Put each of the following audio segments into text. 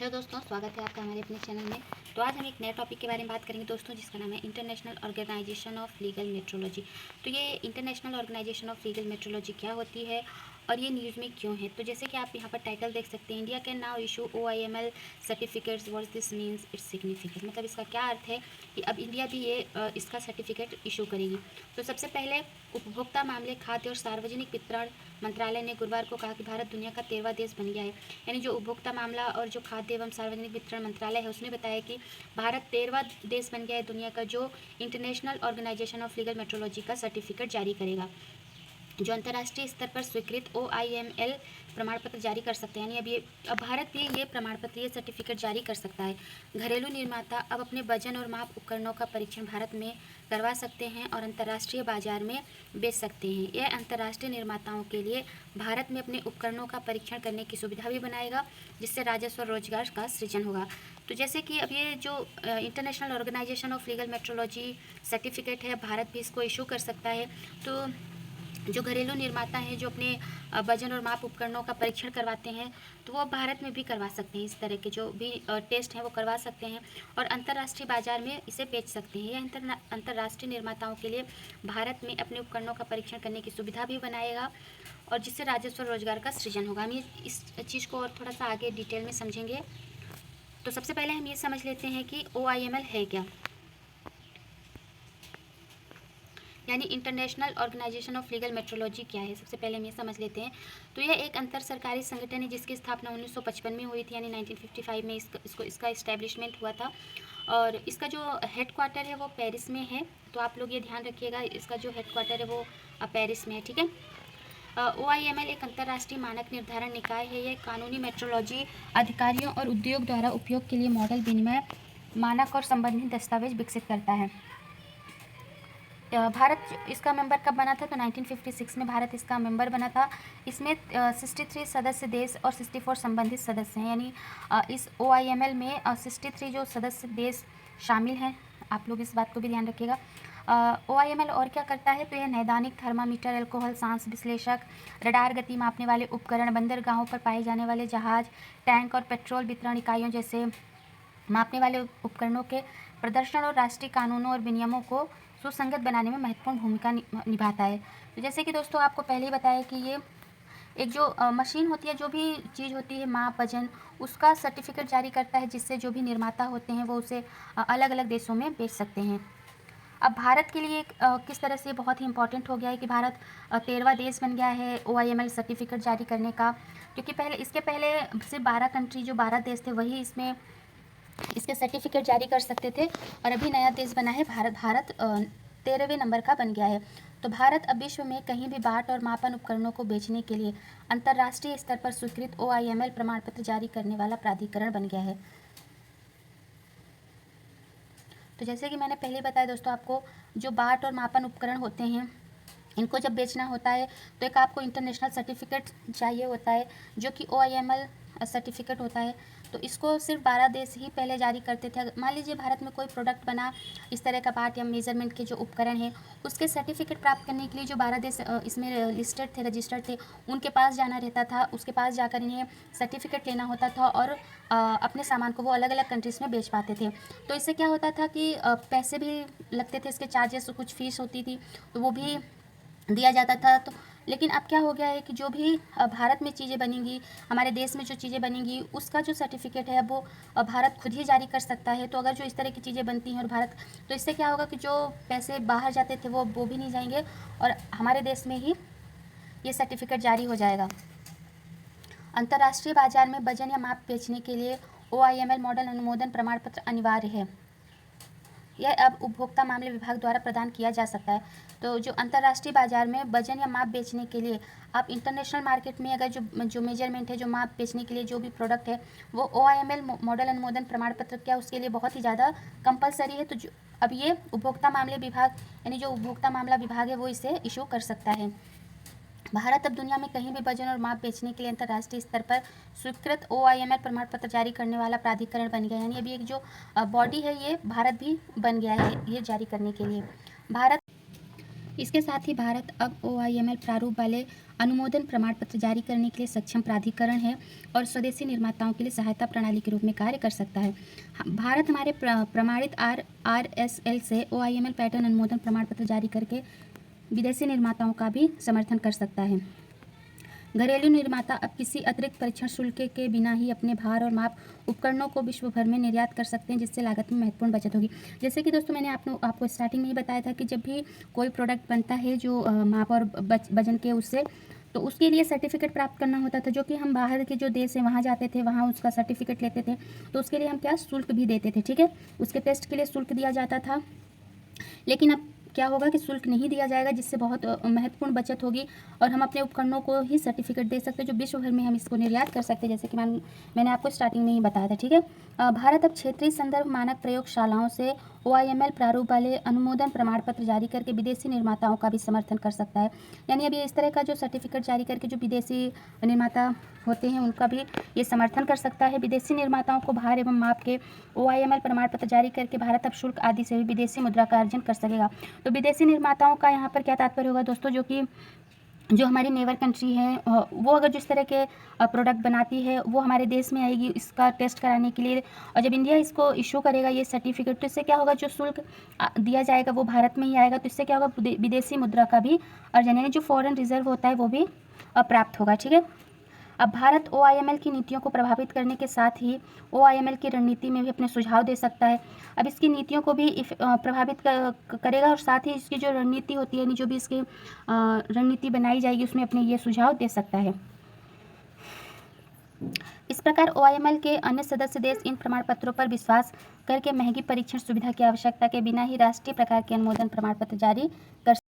Hello दोस्तों, स्वागत है आपका हमारे अपने चैनल में। तो आज हम एक नए टॉपिक के बारे में बात करेंगे दोस्तों, जिसका नाम है international organisation of legal metrology. तो ये international organisation of legal metrology क्या होती है और ये न्यूज़ में क्यों है। तो जैसे कि आप यहाँ पर टाइटल देख सकते हैं, India can now issue OIML certificates, what this means, its significance. मतलब इसका क्या अर्थ है कि अब इंडिया भी ये इसका सर्टिफिकेट इशू करेगी। तो सबसे पहले उपभोक्ता मामले, खाद्य और सार्वजनिक वितरण मंत्रालय ने गुरुवार को कहा कि भारत दुनिया का 13वां देश बन गया है। यानी जो उपभोक्ता मामला और जो खाद्य एवं सार्वजनिक वितरण मंत्रालय है, उसने बताया कि भारत 13वां देश बन गया है दुनिया का जो international organisation of legal metrology का सर्टिफिकेट जारी करेगा, जो अंतर्राष्ट्रीय स्तर पर स्वीकृत OIML प्रमाण पत्र जारी कर सकते हैं। यानी अब भारत भी ये प्रमाण पत्र, ये सर्टिफिकेट जारी कर सकता है। घरेलू निर्माता अब अपने वजन और माप उपकरणों का परीक्षण भारत में करवा सकते हैं और अंतर्राष्ट्रीय बाजार में बेच सकते हैं। यह अंतर्राष्ट्रीय निर्माताओं के लिए भारत में अपने उपकरणों का परीक्षण करने की सुविधा भी बनाएगा, जिससे राजस्व और रोजगार का सृजन होगा। तो जैसे कि अब ये जो international organisation of legal metrology certificate है, भारत भी इसको इशू कर सकता है। तो जो घरेलू निर्माता हैं, जो अपने वजन और माप उपकरणों का परीक्षण करवाते हैं, तो वो भारत में भी करवा सकते हैं। इस तरह के जो भी टेस्ट हैं वो करवा सकते हैं और अंतर्राष्ट्रीय बाजार में इसे बेच सकते हैं। यह अंतर्राष्ट्रीय निर्माताओं के लिए भारत में अपने उपकरणों का परीक्षण करने की सुविधा भी बनाएगा और जिससे राजस्व और रोजगार का सृजन होगा। हम ये इस चीज़ को और थोड़ा सा आगे डिटेल में समझेंगे। तो सबसे पहले हम ये समझ लेते हैं कि OIML है क्या, यानी international organisation of legal metrology क्या है। सबसे पहले हम ये समझ लेते हैं। तो यह एक अंतर सरकारी संगठन है जिसकी स्थापना 1955 में हुई थी, यानी 1955 में इसका इस्टेब्लिशमेंट हुआ था। और इसका जो हेड क्वार्टर है वो पेरिस में है। तो आप लोग ये ध्यान रखिएगा, इसका जो हेड क्वार्टर है वो पेरिस में है, ठीक है। OIML एक अंतर्राष्ट्रीय मानक निर्धारण निकाय है। यह कानूनी मेट्रोलॉजी अधिकारियों और उद्योग द्वारा उपयोग के लिए मॉडल विनिमय, मानक और संबंधित दस्तावेज विकसित करता है। भारत इसका मेंबर कब बना था, तो 1956 में भारत इसका मेंबर बना था। इसमें 63 सदस्य देश और 64 संबंधित सदस्य हैं। यानी इस OIML में 63 जो सदस्य देश शामिल हैं। आप लोग इस बात को भी ध्यान रखिएगा। OIML और क्या करता है, तो यह नैदानिक थर्मामीटर, अल्कोहल सांस विश्लेषक, रडार गति मापने वाले उपकरण, बंदरगाहों पर पाए जाने वाले जहाज, टैंक और पेट्रोल वितरण इकाइयों जैसे मापने वाले उपकरणों के प्रदर्शन और राष्ट्रीय कानूनों और विनियमों को सुसंगत बनाने में महत्वपूर्ण भूमिका निभाता है। तो जैसे कि दोस्तों आपको पहले ही बताया कि ये एक जो मशीन होती है, जो भी चीज़ होती है माप वजन, उसका सर्टिफिकेट जारी करता है, जिससे जो भी निर्माता होते हैं वो उसे अलग अलग देशों में बेच सकते हैं। अब भारत के लिए किस तरह से बहुत ही इंपॉर्टेंट हो गया है कि भारत 13वां देश बन गया है OIML सर्टिफिकेट जारी करने का, क्योंकि इसके पहले सिर्फ 12 कंट्री, जो 12 देश थे, वही इसके सर्टिफिकेट जारी कर सकते थे। और अभी नया देश बना है भारत। भारत 13वें नंबर का बन गया है। तो भारत अब विश्व में कहीं भी बाट और मापन उपकरणों को बेचने के लिए अंतर्राष्ट्रीय स्तर पर स्वीकृत OIML प्रमाण पत्र जारी करने वाला प्राधिकरण बन गया है। तो जैसे कि मैंने पहले बताया दोस्तों आपको, जो बाट और मापन उपकरण होते हैं, इनको जब बेचना होता है तो एक आपको इंटरनेशनल सर्टिफिकेट चाहिए होता है, जो कि OIML सर्टिफिकेट होता है। तो इसको सिर्फ 12 देश ही पहले जारी करते थे। मान लीजिए भारत में कोई प्रोडक्ट बना, इस तरह का बाट या मेजरमेंट के जो उपकरण हैं, उसके सर्टिफिकेट प्राप्त करने के लिए जो 12 देश इसमें लिस्टेड थे, रजिस्टर्ड थे, उनके पास जाना रहता था। उसके पास जाकर इन्हें सर्टिफिकेट लेना होता था और अपने सामान को वो अलग अलग कंट्रीज़ में बेच पाते थे। तो इससे क्या होता था कि पैसे भी लगते थे, इसके चार्जेस, कुछ फ़ीस होती थी, तो वो भी दिया जाता था। तो लेकिन अब क्या हो गया है कि जो भी भारत में चीज़ें बनेंगी, हमारे देश में जो चीज़ें बनेंगी, उसका जो सर्टिफिकेट है अब वो भारत खुद ही जारी कर सकता है। तो अगर जो इस तरह की चीज़ें बनती हैं और भारत, तो इससे क्या होगा कि जो पैसे बाहर जाते थे वो भी नहीं जाएंगे और हमारे देश में ही ये सर्टिफिकेट जारी हो जाएगा। अंतर्राष्ट्रीय बाजार में वजन या माप बेचने के लिए OIML मॉडल अनुमोदन प्रमाण पत्र अनिवार्य है। यह अब उपभोक्ता मामले विभाग द्वारा प्रदान किया जा सकता है। तो जो अंतर्राष्ट्रीय बाजार में वजन या माप बेचने के लिए, आप इंटरनेशनल मार्केट में अगर जो मेजरमेंट है, जो माप बेचने के लिए जो भी प्रोडक्ट है, वो OIML मॉडल अनुमोदन प्रमाण पत्र क्या उसके लिए बहुत ही ज़्यादा कंपलसरी है। तो जो अब ये उपभोक्ता मामले विभाग, यानी जो उपभोक्ता मामला विभाग है, वो इसे इशू कर सकता है। भारत अब दुनिया में कहीं भी वजन और माप बेचने के लिए अंतर्राष्ट्रीय स्तर पर स्वीकृत OIML प्रमाण पत्र जारी करने वाला प्राधिकरण बन गया है। यानी अभी एक जो बॉडी है, ये भारत भी बन गया है ये जारी करने के लिए। भारत इसके साथ ही भारत अब OIML प्रारूप वाले अनुमोदन प्रमाण पत्र जारी करने के लिए सक्षम प्राधिकरण है और स्वदेशी निर्माताओं के लिए सहायता प्रणाली के रूप में कार्य कर सकता है। भारत हमारे प्रमाणित RSL से OIML पैटर्न अनुमोदन प्रमाण पत्र जारी करके विदेशी निर्माताओं का भी समर्थन कर सकता है। घरेलू निर्माता अब किसी अतिरिक्त परीक्षण शुल्क के बिना ही अपने भार और माप उपकरणों को विश्व भर में निर्यात कर सकते हैं, जिससे लागत में महत्वपूर्ण बचत होगी। जैसे कि दोस्तों मैंने आपको स्टार्टिंग में ही बताया था कि जब भी कोई प्रोडक्ट बनता है जो माप और वजन के उससे, तो उसके लिए सर्टिफिकेट प्राप्त करना होता था, जो कि हम बाहर के जो देश है वहाँ जाते थे, वहाँ उसका सर्टिफिकेट लेते थे, तो उसके लिए हम क्या शुल्क भी देते थे, ठीक है। उसके टेस्ट के लिए शुल्क दिया जाता था। लेकिन अब क्या होगा कि शुल्क नहीं दिया जाएगा, जिससे बहुत महत्वपूर्ण बचत होगी और हम अपने उपकरणों को ही सर्टिफिकेट दे सकते हैं, जो विश्व भर में हम इसको निर्यात कर सकते हैं, जैसे कि मैंने आपको स्टार्टिंग में ही बताया था, ठीक है। भारत अब क्षेत्रीय संदर्भ मानक प्रयोगशालाओं से OIML प्रारूप वाले अनुमोदन प्रमाण पत्र जारी करके विदेशी निर्माताओं का भी समर्थन कर सकता है। यानी अब ये इस तरह का जो सर्टिफिकेट जारी करके जो विदेशी निर्माता होते हैं उनका भी ये समर्थन कर सकता है। विदेशी निर्माताओं को भार एवं माप के OIML प्रमाण पत्र जारी करके भारत अब शुल्क आदि से भी विदेशी मुद्रा का अर्जन कर सकेगा। तो विदेशी निर्माताओं का यहाँ पर क्या तात्पर्य होगा दोस्तों, जो हमारी नेबर कंट्री है वो अगर जिस तरह के प्रोडक्ट बनाती है वो हमारे देश में आएगी इसका टेस्ट कराने के लिए, और जब इंडिया इसको इशू करेगा ये सर्टिफिकेट, तो इससे क्या होगा, जो शुल्क दिया जाएगा वो भारत में ही आएगा, तो इससे क्या होगा, विदेशी मुद्रा का भी अर्जन, यानी जो फॉरेन रिजर्व होता है वो भी प्राप्त होगा, ठीक है। अब भारत OIML की नीतियों को प्रभावित करने के साथ ही OIML की रणनीति में भी अपने सुझाव दे सकता है। अब इसकी नीतियों को भी प्रभावित करेगा और साथ ही इसकी जो रणनीति होती है, यानी जो भी इसकी रणनीति बनाई जाएगी उसमें अपने ये सुझाव दे सकता है। इस प्रकार OIML के अन्य सदस्य देश इन प्रमाण पत्रों पर विश्वास करके महंगी परीक्षण सुविधा की आवश्यकता के बिना ही राष्ट्रीय प्रकार के अनुमोदन प्रमाण पत्र जारी कर।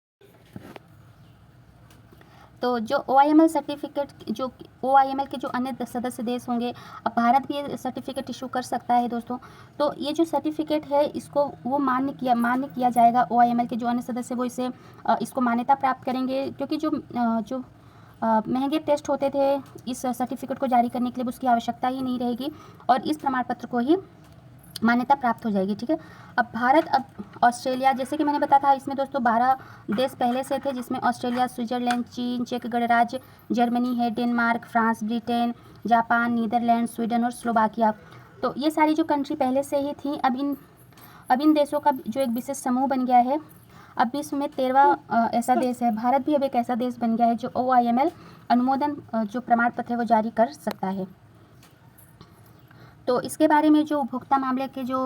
तो जो OIML सर्टिफिकेट, जो OIML के जो अन्य सदस्य देश होंगे, अब भारत भी ये सर्टिफिकेट इशू कर सकता है दोस्तों। तो ये जो सर्टिफिकेट है इसको वो मान्य किया जाएगा। OIML के जो अन्य सदस्य वो इसको मान्यता प्राप्त करेंगे, क्योंकि जो महंगे टेस्ट होते थे इस सर्टिफिकेट को जारी करने के लिए उसकी आवश्यकता ही नहीं रहेगी और इस प्रमाण पत्र को ही मान्यता प्राप्त हो जाएगी, ठीक है। अब भारत, अब ऑस्ट्रेलिया, जैसे कि मैंने बताया था इसमें दोस्तों 12 देश पहले से थे, जिसमें ऑस्ट्रेलिया, स्विट्जरलैंड, चीन, चेक गणराज्य, जर्मनी है, Denmark, France, Britain, Japan, Netherlands, Sweden और स्लोवाकिया। तो ये सारी जो कंट्री पहले से ही थी, अब इन देशों का जो एक विशेष समूह बन गया है। अब विश्व में 13वां ऐसा देश है, भारत भी अब एक ऐसा देश बन गया है जो OIML अनुमोदन जो प्रमाण पत्र है वो जारी कर सकता है। तो इसके बारे में जो उपभोक्ता मामले के जो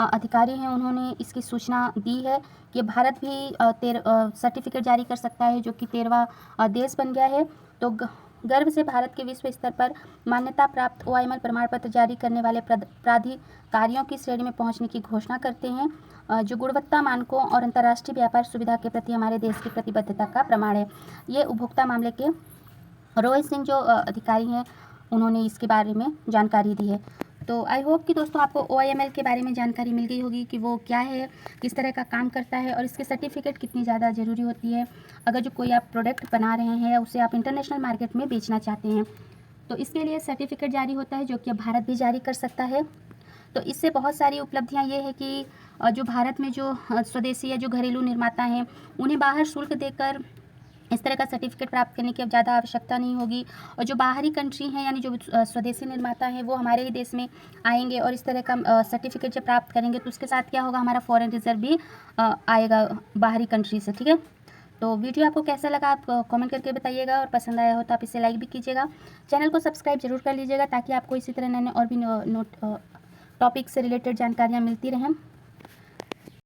अधिकारी हैं उन्होंने इसकी सूचना दी है कि भारत भी सर्टिफिकेट जारी कर सकता है, जो कि 13वां देश बन गया है। तो गर्व से भारत के विश्व स्तर पर मान्यता प्राप्त OIML प्रमाण पत्र जारी करने वाले प्राधिकारियों की श्रेणी में पहुंचने की घोषणा करते हैं, जो गुणवत्ता मानकों और अंतर्राष्ट्रीय व्यापार सुविधा के प्रति हमारे देश की प्रतिबद्धता का प्रमाण है। ये उपभोक्ता मामले के रोहित सिंह जो अधिकारी हैं उन्होंने इसके बारे में जानकारी दी है। तो आई होप कि दोस्तों आपको OIML के बारे में जानकारी मिल गई होगी कि वो क्या है, किस तरह का काम करता है और इसके सर्टिफिकेट कितनी ज़्यादा ज़रूरी होती है अगर जो कोई आप प्रोडक्ट बना रहे हैं या उसे आप इंटरनेशनल मार्केट में बेचना चाहते हैं। तो इसके लिए सर्टिफिकेट जारी होता है, जो कि अब भारत भी जारी कर सकता है। तो इससे बहुत सारी उपलब्धियाँ ये है कि जो भारत में जो स्वदेशी या जो घरेलू निर्माता हैं उन्हें बाहर शुल्क देकर इस तरह का सर्टिफिकेट प्राप्त करने की अब ज़्यादा आवश्यकता नहीं होगी, और जो बाहरी कंट्री हैं यानी जो स्वदेशी निर्माता हैं वो हमारे ही देश में आएंगे और इस तरह का सर्टिफिकेट जब प्राप्त करेंगे तो उसके साथ क्या होगा, हमारा फॉरेन रिजर्व भी आएगा बाहरी कंट्री से, ठीक है। तो वीडियो आपको कैसा लगा आप कमेंट करके बताइएगा, और पसंद आया हो तो आप इसे लाइक भी कीजिएगा। चैनल को सब्सक्राइब जरूर कर लीजिएगा ताकि आपको इसी तरह नए और भी टॉपिक से रिलेटेड जानकारियाँ मिलती रहें।